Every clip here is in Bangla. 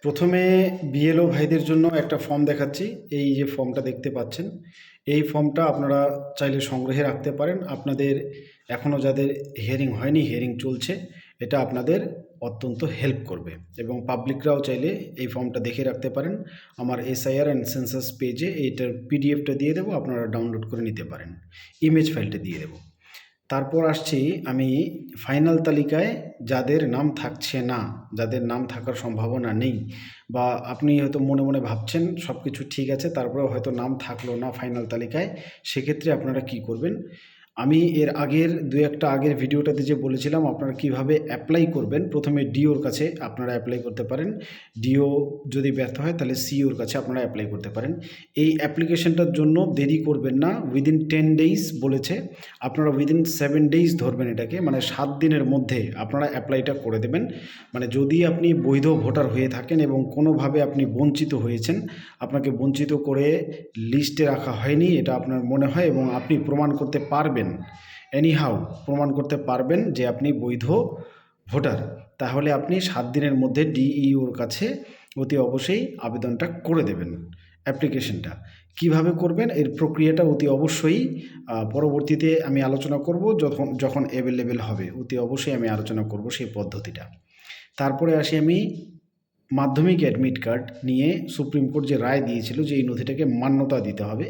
প্রথমে বিএলও ভাইদের জন্য একটা ফর্ম দেখাচ্ছি। এই যে ফর্মটা দেখতে পাচ্ছেন, এই ফর্মটা আপনারা চাইলে সংগ্রহে রাখতে পারেন। আপনাদের এখনও যাদের হিয়ারিং হয়নি, হিয়ারিং চলছে, এটা আপনাদের অত্যন্ত হেল্প করবে। এবং পাবলিকরাও চাইলে এই ফর্মটা দেখে রাখতে পারেন। আমার এসআইআর অ্যান্ড সেন্সাস পেজে এইটার পিডিএফটা দিয়ে দেবো, আপনারা ডাউনলোড করে নিতে পারেন। ইমেজ ফাইলটা দিয়ে দেবো। তারপর আসছি আমি ফাইনাল তালিকায় যাদের নাম থাকছে না, যাদের নাম থাকার সম্ভাবনা নেই, বা আপনি হয়তো মনে মনে ভাবছেন সব কিছু ঠিক আছে, তারপরেও হয়তো নাম থাকলো না ফাইনাল তালিকায়। সেক্ষেত্রে আপনারা কি করবেন, আমি এর আগের একটা আগের ভিডিওটাতে যে বলেছিলাম আপনারা কিভাবে অ্যাপ্লাই করবেন। প্রথমে ডিওর কাছে আপনারা অ্যাপ্লাই করতে পারেন। ডিও যদি ব্যর্থ হয় তাহলে সিওর কাছে আপনারা অ্যাপ্লাই করতে পারেন। এই অ্যাপ্লিকেশনটার জন্য দেরি করবেন না। উইদিন 10 ডেইজ বলেছে, আপনারা উইদিন 7 ডেইজ ধরবেন এটাকে, মানে 7 দিনের মধ্যে আপনারা অ্যাপ্লাইটা করে দেবেন। মানে যদি আপনি বৈধ ভোটার হয়ে থাকেন এবং কোনোভাবে আপনি বঞ্চিত হয়েছেন, আপনাকে বঞ্চিত করে লিস্টে রাখা হয়নি এটা আপনার মনে হয়, এবং আপনি প্রমাণ করতে পারবেন, এনিহাউ প্রমাণ করতে পারবেন যে আপনি বৈধ ভোটার, তাহলে আপনি 7 দিনের মধ্যে ডিইওর কাছে অতি অবশ্যই আবেদনটা করে দেবেন। অ্যাপ্লিকেশনটা কিভাবে করবেন এর প্রক্রিয়াটা অতি অবশ্যই পরবর্তীতে আমি আলোচনা করব, যখন যখন অ্যাভেলেবেল হবে অতি অবশ্যই আমি আলোচনা করব সেই পদ্ধতিটা। তারপরে আসি আমি মাধ্যমিক অ্যাডমিট কার্ড নিয়ে। সুপ্রিম কোর্ট যে রায় দিয়েছিল যে এই নথিটাকে মান্যতা দিতে হবে,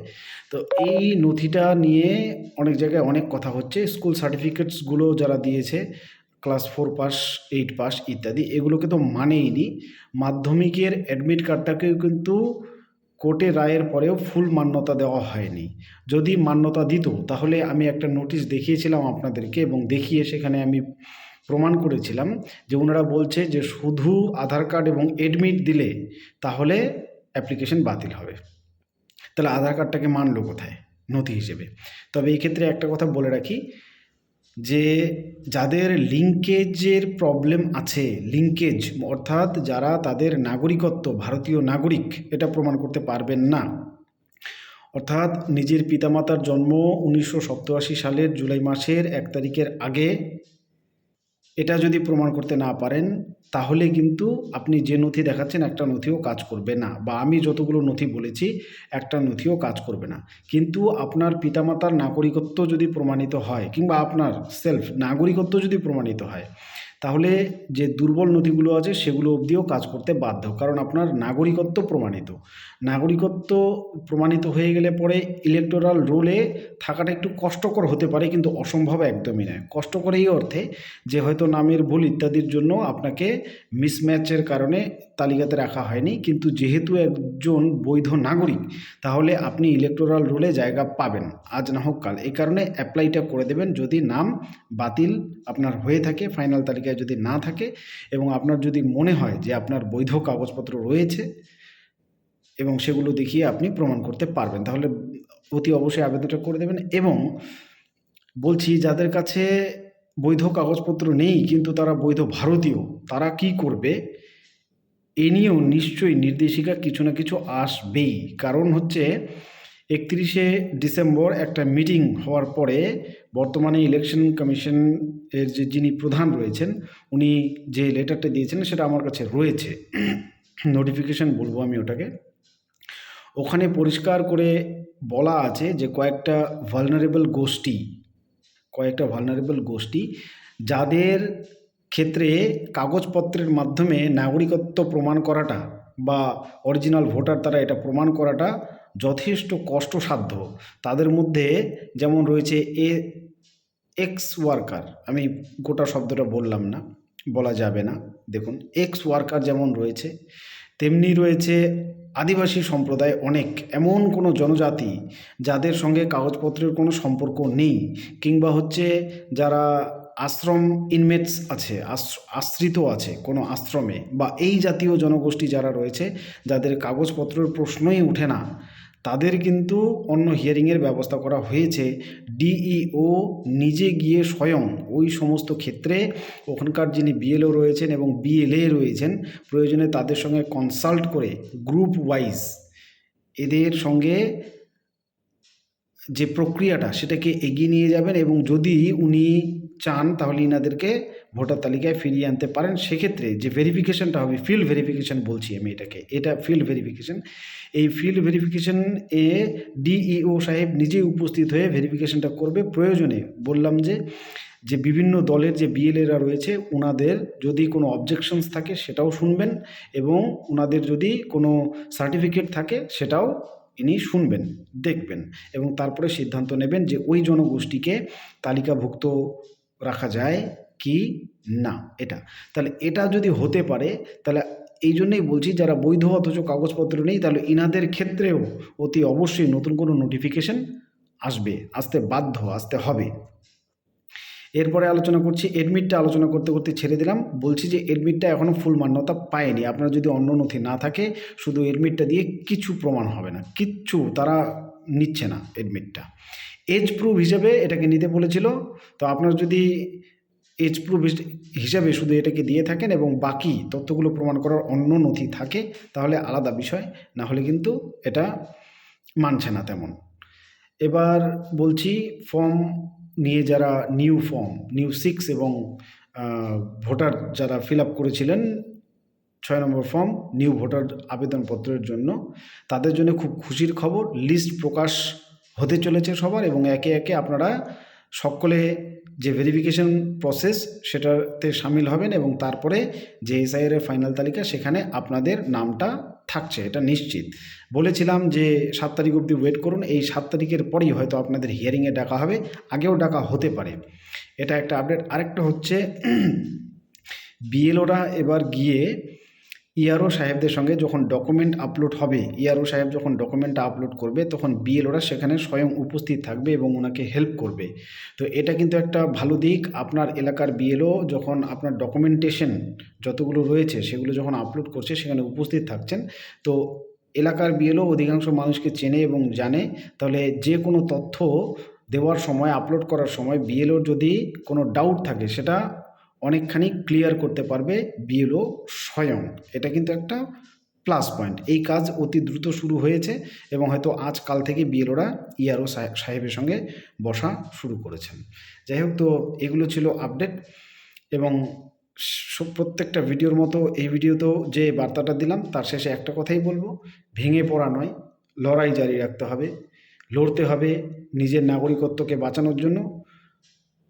তো এই নথিটা নিয়ে অনেক জায়গায় অনেক কথা হচ্ছে। স্কুল সার্টিফিকেটসগুলো যারা দিয়েছে, ক্লাস 4 পাস, 8 পাস ইত্যাদি, এগুলোকে তো মানেইনি। মাধ্যমিকের অ্যাডমিট কার্ডটাকেও কিন্তু কোর্টের রায়ের পরেও ফুল মান্যতা দেওয়া হয়নি। যদি মান্যতা দিত তাহলে আমি একটা নোটিশ দেখিয়েছিলাম আপনাদেরকে, এবং দেখিয়ে সেখানে আমি প্রমাণ করেছিলাম যে ওনারা বলছে যে শুধু আধার কার্ড এবং এডমিট দিলে তাহলে অ্যাপ্লিকেশন বাতিল হবে। তাহলে আধার কার্ডটাকে মানলো কোথায় নথি হিসেবে? তবে এই ক্ষেত্রে একটা কথা বলে রাখি, যে যাদের লিঙ্কেজের প্রবলেম আছে, লিঙ্কেজ অর্থাৎ যারা তাদের নাগরিকত্ব ভারতীয় নাগরিক এটা প্রমাণ করতে পারবেন না, অর্থাৎ নিজের পিতামাতার জন্ম 1987 সালের জুলাই মাসের 1 তারিখের আগে, এটা যদি প্রমাণ করতে না পারেন তাহলে কিন্তু আপনি যে নথি দেখাচ্ছেন একটা নথিও কাজ করবে না, বা আমি যতগুলো নথি বলেছি একটা নথিও কাজ করবে না। কিন্তু আপনার পিতামাতার নাগরিকত্ব যদি প্রমাণিত হয়, কিংবা আপনার সেলফ নাগরিকত্ব যদি প্রমাণিত হয়, তাহলে যে দুর্বল নথিগুলো আছে সেগুলো অবধিও কাজ করতে বাধ্য, কারণ আপনার নাগরিকত্ব প্রমাণিত। নাগরিকত্ব প্রমাণিত হয়ে গেলে পরে ইলেকটোরাল রোলে থাকাটা একটু কষ্টকর হতে পারে, কিন্তু অসম্ভব একদমই নয়। কষ্টকর এই অর্থে যে হয়তো নামের ভুল ইত্যাদির জন্য আপনাকে মিসম্যাচের কারণে তালিকাতে রাখা হয়নি, কিন্তু যেহেতু একজন বৈধ নাগরিক তাহলে আপনি ইলেকটোরাল রোলে জায়গা পাবেন, আজ না হোক কাল। এই কারণে অ্যাপ্লাইটা করে দেবেন। যদি নাম বাতিল আপনার হয়ে থাকে, ফাইনাল তালিকায় যদি না থাকে, এবং আপনার যদি মনে হয় যে আপনার বৈধ কাগজপত্র রয়েছে এবং সেগুলো দেখিয়ে আপনি প্রমাণ করতে পারবেন, তাহলে অতি অবশ্যই আবেদনটা করে দেবেন। এবং বলছি যাদের কাছে বৈধ কাগজপত্র নেই কিন্তু তারা বৈধ ভারতীয়, তারা কি করবে এ নিয়েও নিশ্চয়ই নির্দেশিকা কিছু না কিছু আসবেই। কারণ হচ্ছে 31শে ডিসেম্বর একটা মিটিং হওয়ার পরে বর্তমানে ইলেকশন কমিশন এর যিনি প্রধান রয়েছেন উনি যে লেটারটা দিয়েছেন সেটা আমার কাছে রয়েছে, নোটিফিকেশন বলবো আমি ওটাকে। ওখানে পরিষ্কার করে বলা আছে যে কয়েকটা ভালনারেবল গোষ্ঠী যাদের ক্ষেত্রে কাগজপত্রের মাধ্যমে নাগরিকত্ব প্রমাণ করাটা বা অরিজিনাল ভোটার তারা এটা প্রমাণ করাটা যথেষ্ট কষ্টসাধ্য। তাদের মধ্যে যেমন রয়েছে এক্স ওয়ার্কার, আমি গোটা শব্দটা বললাম না, বলা যাবে না, দেখুন এক্স ওয়ার্কার যেমন রয়েছে, তেমনি রয়েছে আদিবাসী সম্প্রদায়, অনেক এমন কোনো জনজাতি যাদের সঙ্গে কাগজপত্রের কোনো সম্পর্ক নেই, কিংবা হচ্ছে যারা আশ্রম ইনমেটস আছে, আশ্রিত আছে কোনো আশ্রমে, বা এই জাতীয় জনগোষ্ঠী যারা রয়েছে যাদের কাগজপত্রের প্রশ্নই ওঠে না, তাদের কিন্তু অন্য হিয়ারিংয়ের ব্যবস্থা করা হয়েছে। ডিইও নিজে গিয়ে স্বয়ং ওই সমস্ত ক্ষেত্রে ওখানকার যিনি বিএলও রয়েছেন এবং বিএলএ রয়েছেন, প্রয়োজনে তাদের সঙ্গে কনসাল্ট করে গ্রুপ ওয়াইজ এদের সঙ্গে যে প্রক্রিয়াটা সেটাকে এগিয়ে নিয়ে যাবেন। এবং যদি উনি চান তাহলে ইনাদেরকে ভোটার তালিকায় ফিরিয়ে আনতে পারেন। সেক্ষেত্রে যে ভেরিফিকেশনটা হবে, ফিল্ড ভেরিফিকেশন বলছি আমি এটাকে, এটা ফিল্ড ভেরিফিকেশন। এই ফিল্ড ভেরিফিকেশন এ ডিইও সাহেব নিজেই উপস্থিত হয়ে ভেরিফিকেশনটা করবে। প্রয়োজনে বললাম যে বিভিন্ন দলের যে বিএলএরা রয়েছে ওনাদের যদি কোনো অবজেকশনস থাকে সেটাও শুনবেন, এবং ওনাদের যদি কোনো সার্টিফিকেট থাকে সেটাও ইনি শুনবেন, দেখবেন, এবং তারপরে সিদ্ধান্ত নেবেন যে ওই জনগোষ্ঠীকে তালিকাভুক্ত রাখা যায় কি না। তাহলে এটা যদি হতে পারে, তাহলে এই জন্যই বলছি যারা বৈধ অথচ কাগজপত্র নেই, তাহলে ইনাদের ক্ষেত্রেও অতি অবশ্যই নতুন কোনো নোটিফিকেশন আসতে বাধ্য, আসতে হবে। এরপরে আলোচনা করছি এডমিটটা। আলোচনা করতে করতে ছেড়ে দিলাম। বলছি যে এডমিটটা এখনও ফুল মান্যতা পায়নি। আপনার যদি অন্য নথি না থাকে, শুধু এডমিটটা দিয়ে কিছু প্রমাণ হবে না, কিচ্ছু তারা নিচ্ছে না এডমিটটা। এজ প্রুফ হিসেবে এটাকে নিতে বলেছিল। তো আপনার যদি এজ প্রুফ হিসাবে শুধু এটাকে দিয়ে থাকেন এবং বাকি তথ্যগুলো প্রমাণ করার অন্য নথি থাকে, তাহলে আলাদা বিষয়, না হলে কিন্তু এটা মানছে না তেমন। এবার বলছি ফর্ম নিয়ে, যারা নিউ 6 এবং ভোটার যারা ফিল আপ করেছিলেন 6 নম্বর ফর্ম নিউ ভোটার আবেদনপত্রের জন্য, তাদের জন্য খুব খুশির খবর, লিস্ট প্রকাশ হতে চলেছে সবার, এবং একে একে আপনারা সকলে যে ভেরিফিকেশন প্রসেস সেটাতে সামিল হবেন, এবং তারপরে যে এসআইআর এর ফাইনাল তালিকা সেখানে আপনাদের নামটা থাকছে, এটা নিশ্চিত। বলেছিলাম যে 7 তারিখ অবধি ওয়েট করুন, এই 7 তারিখের পরেই হয়তো আপনাদের হিয়ারিংয়ে ডাকা হবে, আগেও ডাকা হতে পারে। এটা একটা আপডেট। আরেকটা হচ্ছে বিএলওরা এবার গিয়ে ইআরও সাহেবদের সঙ্গে যখন ডকুমেন্ট আপলোড হবে, ইআরও সাহেব যখন ডকুমেন্টটা আপলোড করবে, তখন বিএলওরা সেখানে স্বয়ং উপস্থিত থাকবে এবং ওনাকে হেল্প করবে। তো এটা কিন্তু একটা ভালো দিক। আপনার এলাকার বিএলও যখন আপনার ডকুমেন্টেশন যতগুলো রয়েছে সেগুলো যখন আপলোড করছে, সেখানে উপস্থিত থাকছেন, তো এলাকার বিএলও অধিকাংশ মানুষকে চেনে এবং জানে। তাহলে যে কোনো তথ্য দেওয়ার সময়, আপলোড করার সময় বিএলওর যদি কোনো ডাউট থাকে, সেটা অনেকখানি ক্লিয়ার করতে পারবে বিএলও স্বয়ং। এটা কিন্তু একটা প্লাস পয়েন্ট। এই কাজ অতি দ্রুত শুরু হয়েছে এবং হয়তো আজকাল থেকে বিএলওরা ইআরও সাহেবের সঙ্গে বসা শুরু করেছেন। যাই হোক, তো এগুলো ছিল আপডেট। এবং প্রত্যেকটা ভিডিওর মতো এই ভিডিওতেও যে বার্তাটা দিলাম, তার শেষে একটা কথাই বলবো, ভেঙে পড়া নয়, লড়াই জারি রাখতে হবে, লড়তে হবে নিজের নাগরিকত্বকে বাঁচানোর জন্য।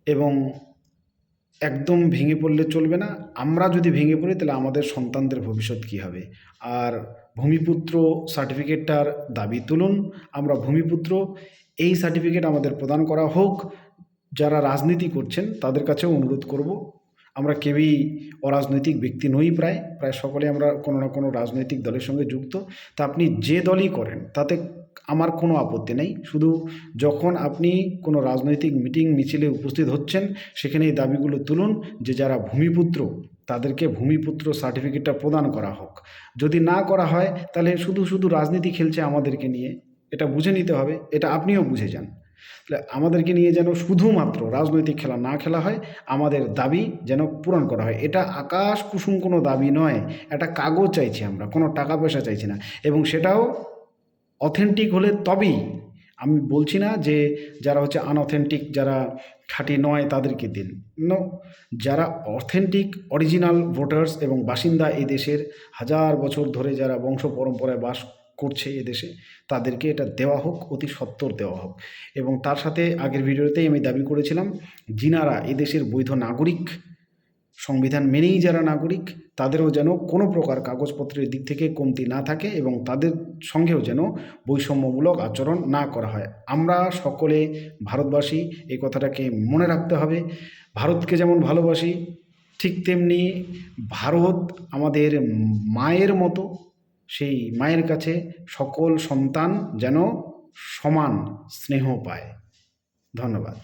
এবং একদম ভেঙে পড়লে চলবে না। আমরা যদি ভেঙে পড়ি, তাহলে আমাদের সন্তানদের ভবিষ্যৎ কী হবে? আর ভূমিপুত্র সার্টিফিকেটটার দাবি তুলুন। আমরা ভূমিপুত্র, এই সার্টিফিকেট আমাদের প্রদান করা হোক। যারা রাজনীতি করছেন তাদের কাছেও অনুরোধ করব, আমরা কেউই অরাজনৈতিক ব্যক্তি নই, প্রায় সকলে আমরা কোনো না কোনো রাজনৈতিক দলের সঙ্গে যুক্ত। তা আপনি যে দলই করেন তাতে আমার কোনো আপত্তি নেই। শুধু যখন আপনি কোনো রাজনৈতিক মিটিং মিছিলে উপস্থিত হচ্ছেন, সেখানে এই দাবিগুলো তুলুন যে যারা ভূমিপুত্র তাদেরকে ভূমিপুত্র সার্টিফিকেটটা প্রদান করা হোক। যদি না করা হয়, তাহলে শুধু রাজনীতি খেলছে আমাদেরকে নিয়ে, এটা বুঝে নিতে হবে। এটা আপনিও বুঝে যান। তাহলে আমাদেরকে নিয়ে যেন শুধুমাত্র রাজনৈতিক খেলা না খেলা হয়, আমাদের দাবি যেন পূরণ করা হয়। এটা আকাশ কুসুম কোনো দাবি নয়, একটা কাগজ চাইছি আমরা, কোনো টাকা পয়সা চাইছি না। এবং সেটাও অথেন্টিক হলে তবেই। আমি বলছি না যে যারা হচ্ছে আনঅথেন্টিক, যারা খাঁটি নয় তাদেরকে দিন, নো। যারা অথেন্টিক অরিজিনাল ভোটার্স এবং বাসিন্দা, এই দেশের হাজার বছর ধরে যারা বংশ পরম্পরায় বাস করছে এদেশে, তাদেরকে এটা দেওয়া হোক, অতি সত্বর দেওয়া হোক। এবং তার সাথে আগের ভিডিওতেই আমি দাবি করেছিলাম, যিনারা এদেশের বৈধ নাগরিক, সংবিধান মেনেই যারা নাগরিক, তাদেরও যেন কোনো প্রকার কাগজপত্রের দিক থেকে কমতি না থাকে এবং তাদের সঙ্গেও যেন বৈষম্যমূলক আচরণ না করা হয়। আমরা সকলে ভারতবাসী, এই কথাটাকে মনে রাখতে হবে। ভারতকে যেমন ভালোবাসি, ঠিক তেমনি ভারত আমাদের মায়ের মতো। সেই মায়ের কাছে সকল সন্তান যেন সমান স্নেহ পায়। ধন্যবাদ।